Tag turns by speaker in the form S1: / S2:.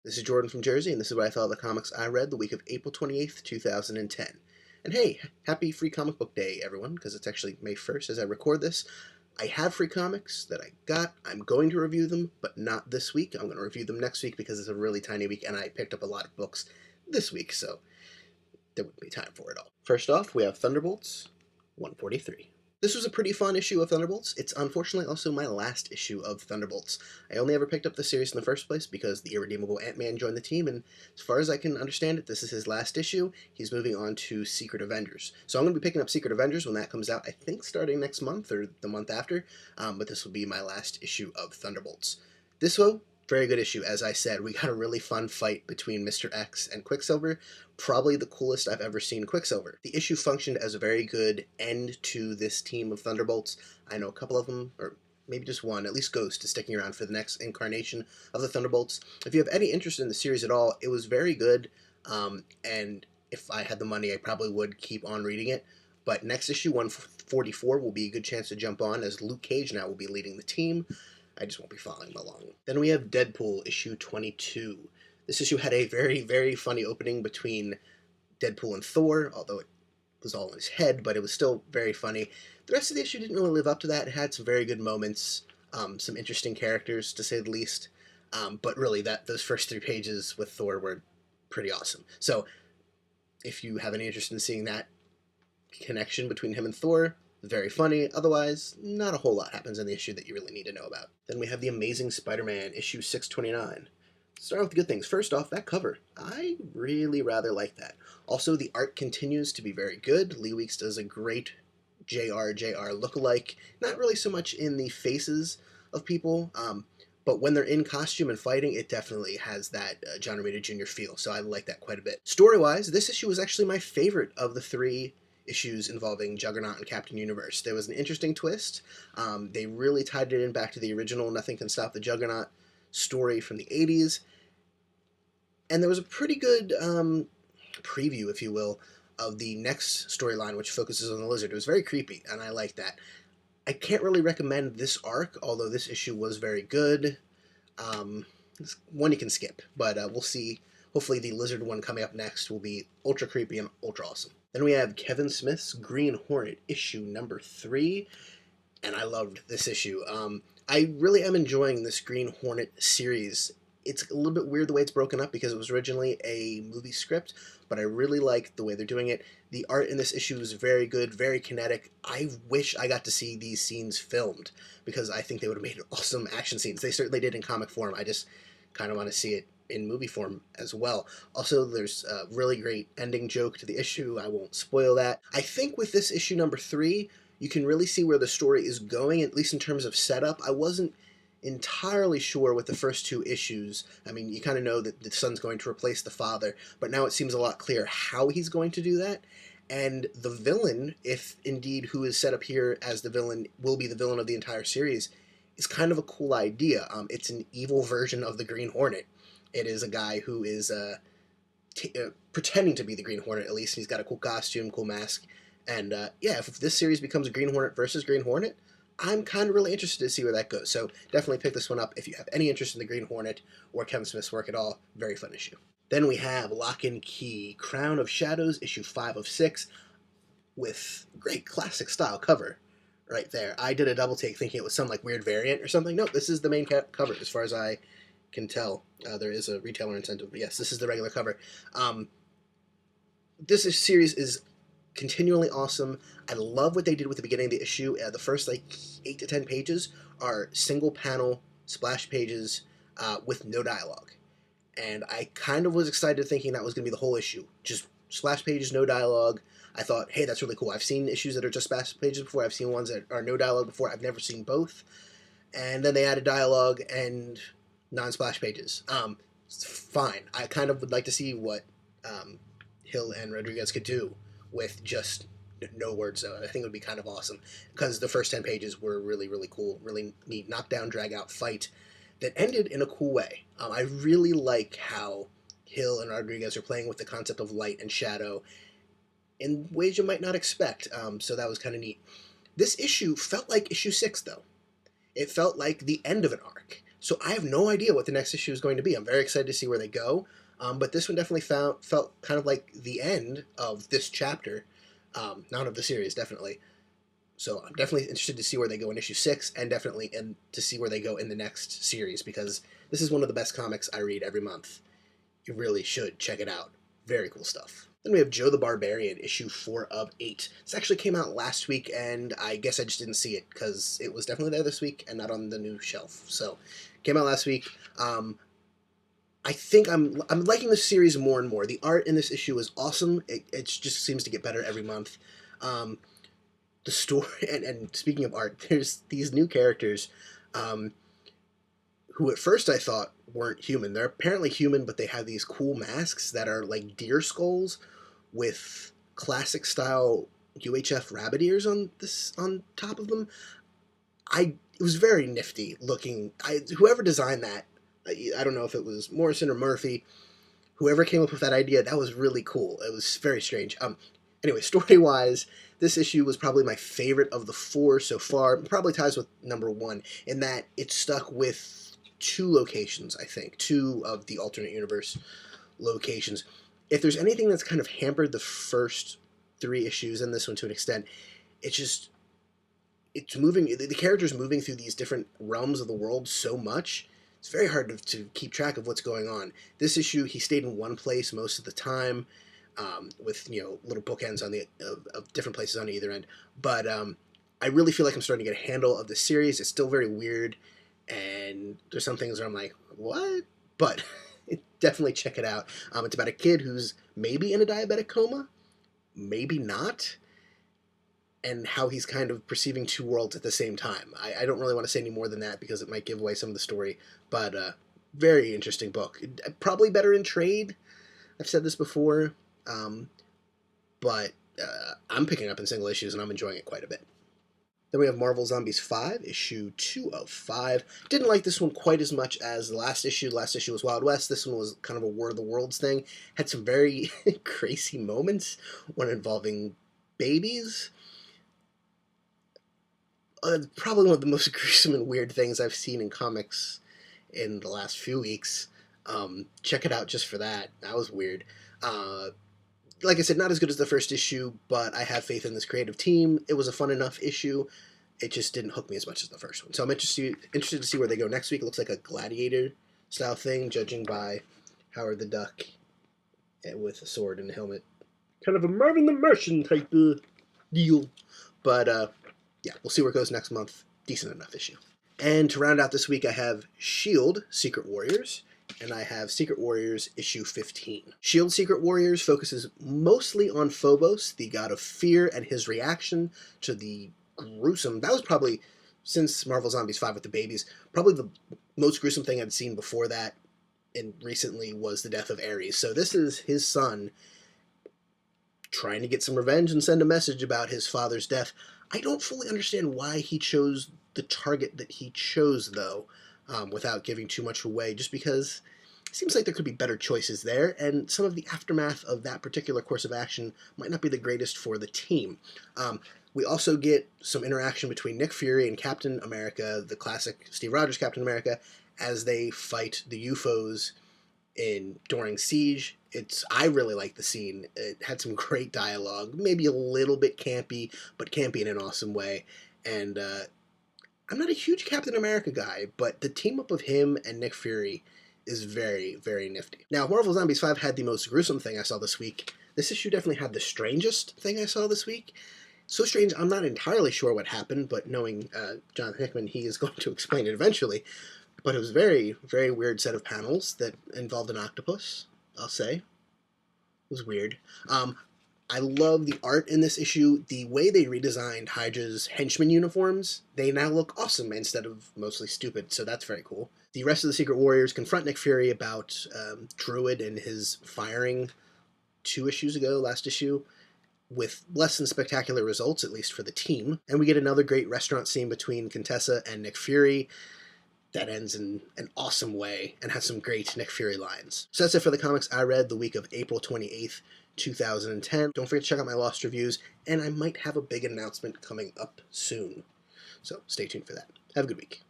S1: This is Jordan from Jersey, and this is what I thought of the comics I read the week of April 28th, 2010. And hey, happy Free Comic Book Day, everyone, because it's actually May 1st as I record this. I have free comics that I got. I'm going to review them, but not this week. I'm going to review them next week because it's a really tiny week, and I picked up a lot of books this week, so there wouldn't be time for it all. First off, we have Thunderbolts 143. This was a pretty fun issue of Thunderbolts. It's unfortunately also my last issue of Thunderbolts. I only ever picked up the series in the first place because the irredeemable Ant-Man joined the team, and as far as I can understand it, this is his last issue. He's moving on to Secret Avengers. So I'm going to be picking up Secret Avengers when that comes out, I think starting next month or the month after, but this will be my last issue of Thunderbolts. This one, very good issue. As I said, we got a really fun fight between Mr. X and Quicksilver. Probably the coolest I've ever seen Quicksilver. The issue functioned as a very good end to this team of Thunderbolts. I know a couple of them, or maybe just one, at least Ghost, is sticking around for the next incarnation of the Thunderbolts. If you have any interest in the series at all, it was very good, and if I had the money, I probably would keep on reading it. But next issue, 144, will be a good chance to jump on, as Luke Cage now will be leading the team. I just won't be following them along. Then we have Deadpool, issue 22. This issue had a very, very funny opening between Deadpool and Thor, although it was all in his head, but it was still very funny. The rest of the issue didn't really live up to that. It had some very good moments, some interesting characters, to say the least, but really those first 3 pages with Thor were pretty awesome. So if you have any interest in seeing that connection between him and Thor, very funny. Otherwise, not a whole lot happens in the issue that you really need to know about. Then we have The Amazing Spider-Man, issue 629. Start with the good things. First off, that cover. I really rather like that. Also, the art continues to be very good. Lee Weeks does a great JR lookalike. Not really so much in the faces of people, but when they're in costume and fighting, it definitely has that John Romita Jr. feel, so I like that quite a bit. Story-wise, this issue was actually my favorite of the 3 issues involving Juggernaut and Captain Universe. There was an interesting twist. They really tied it in back to the original Nothing Can Stop the Juggernaut story from the 80s. And there was a pretty good preview, if you will, of the next storyline, which focuses on the lizard. It was very creepy, and I like that. I can't really recommend this arc, although this issue was very good. It's one you can skip, but we'll see. Hopefully the lizard one coming up next will be ultra creepy and ultra awesome. Then we have Kevin Smith's Green Hornet, issue number 3, and I loved this issue. I really am enjoying this Green Hornet series. It's a little bit weird the way it's broken up because it was originally a movie script, but I really like the way they're doing it. The art in this issue is very good, very kinetic. I wish I got to see these scenes filmed because I think they would have made awesome action scenes. They certainly did in comic form. I just kind of want to see it in movie form as well. Also, there's a really great ending joke to the issue. I won't spoil that. I think with this issue number 3, you can really see where the story is going, at least in terms of setup. I wasn't entirely sure with the first 2 issues. I mean, you kind of know that the son's going to replace the father, but now it seems a lot clearer how he's going to do that. And the villain, if indeed who is set up here as the villain will be the villain of the entire series, is kind of a cool idea. It's an evil version of the Green Hornet. It is a guy who is pretending to be the Green Hornet, at least. He's got a cool costume, cool mask. And yeah, if this series becomes Green Hornet versus Green Hornet, I'm kind of really interested to see where that goes. So definitely pick this one up if you have any interest in the Green Hornet or Kevin Smith's work at all. Very fun issue. Then we have Locke Key, Crown of Shadows, issue 5 of 6, with great classic style cover right there. I did a double take thinking it was some like weird variant or something. No, this is the main cover as far as I can tell. There is a retailer incentive, but yes, this is the regular cover. This series is continually awesome. I love what they did with the beginning of the issue. The first like 8 to 10 pages are single panel splash pages with no dialogue. And I kind of was excited thinking that was going to be the whole issue. Just splash pages, no dialogue. I thought, hey, that's really cool. I've seen issues that are just splash pages before. I've seen ones that are no dialogue before. I've never seen both. And then they added dialogue and non-splash pages. It's fine. I kind of would like to see what Hill and Rodriguez could do with just no words. I think it would be kind of awesome because the first 10 pages were really, really cool, really neat knockdown, drag out fight that ended in a cool way. I really like how Hill and Rodriguez are playing with the concept of light and shadow in ways you might not expect. So that was kind of neat. This issue felt like issue 6, though. It felt like the end of an arc. So I have no idea what the next issue is going to be. I'm very excited to see where they go. But this one definitely felt kind of like the end of this chapter, not of the series, definitely. So I'm definitely interested to see where they go in issue 6, and definitely to see where they go in the next series, because this is one of the best comics I read every month. You really should check it out. Very cool stuff. Then we have Joe the Barbarian, issue 4 of 8. This actually came out last week, and I guess I just didn't see it because it was definitely there this week and not on the new shelf. So, came out last week. I think I'm liking this series more and more. The art in this issue is awesome. It just seems to get better every month. The story, and speaking of art, there's these new characters who at first I thought weren't human. They're apparently human, but they have these cool masks that are like deer skulls with classic style UHF rabbit ears on top of them. It was very nifty looking. Whoever designed that, I don't know if it was Morrison or Murphy, whoever came up with that idea, that was really cool. It was very strange. Anyway, story-wise, this issue was probably my favorite of the 4 so far. It probably ties with number 1 in that it stuck with 2 locations, I think. 2 of the alternate universe locations. If there's anything that's kind of hampered the first 3 issues, and this one to an extent, it's moving, the character's moving through these different realms of the world so much, it's very hard to keep track of what's going on. This issue, he stayed in one place most of the time, with, little bookends on of different places on either end. But I really feel like I'm starting to get a handle of the series. It's still very weird, and there's some things where I'm like, what? But definitely check it out. It's about a kid who's maybe in a diabetic coma, maybe not, and how he's kind of perceiving 2 worlds at the same time. I don't really want to say any more than that because it might give away some of the story, but very interesting book. Probably better in trade. I've said this before, but I'm picking up in single issues and I'm enjoying it quite a bit. Then we have Marvel Zombies 5, issue 2 of 5. Didn't like this one quite as much as the last issue. The last issue was Wild West. This one was kind of a War of the Worlds thing. Had some very crazy moments, one involving babies. Probably one of the most gruesome and weird things I've seen in comics in the last few weeks. Check it out just for that. That was weird. Like I said, not as good as the first issue, but I have faith in this creative team. It was a fun enough issue. It just didn't hook me as much as the first one. So I'm interested to see where they go next week. It looks like a Gladiator-style thing, judging by Howard the Duck with a sword and a helmet. Kind of a Marvin the Martian type of deal. But, yeah, we'll see where it goes next month. Decent enough issue. And to round out this week, I have S.H.I.E.L.D. Secret Warriors, and I have Secret Warriors issue 15. S.H.I.E.L.D. Secret Warriors focuses mostly on Phobos, the god of fear, and his reaction to the gruesome... That was probably, since Marvel Zombies 5 with the babies, probably the most gruesome thing I'd seen before that, and recently, was the death of Ares. So this is his son trying to get some revenge and send a message about his father's death. I don't fully understand why he chose the target that he chose, though, without giving too much away, just because it seems like there could be better choices there, and some of the aftermath of that particular course of action might not be the greatest for the team. We also get some interaction between Nick Fury and Captain America, the classic Steve Rogers Captain America, as they fight the UFOs during Siege. I really like the scene. It had some great dialogue, maybe a little bit campy, but campy in an awesome way. And I'm not a huge Captain America guy, but the team up of him and Nick Fury is very, very nifty. Now, Marvel Zombies 5 had the most gruesome thing I saw this week. This issue definitely had the strangest thing I saw this week. So strange, I'm not entirely sure what happened, but knowing Jonathan Hickman, he is going to explain it eventually. But it was a very, very weird set of panels that involved an octopus, I'll say. It was weird. I love the art in this issue. The way they redesigned Hydra's henchman uniforms, they now look awesome instead of mostly stupid, so that's very cool. The rest of the Secret Warriors confront Nick Fury about Druid and his firing 2 issues ago, last issue, with less than spectacular results, at least for the team. And we get another great restaurant scene between Contessa and Nick Fury that ends in an awesome way and has some great Nick Fury lines. So that's it for the comics I read the week of April 28th, 2010. Don't forget to check out my Lost reviews, and I might have a big announcement coming up soon. So stay tuned for that. Have a good week.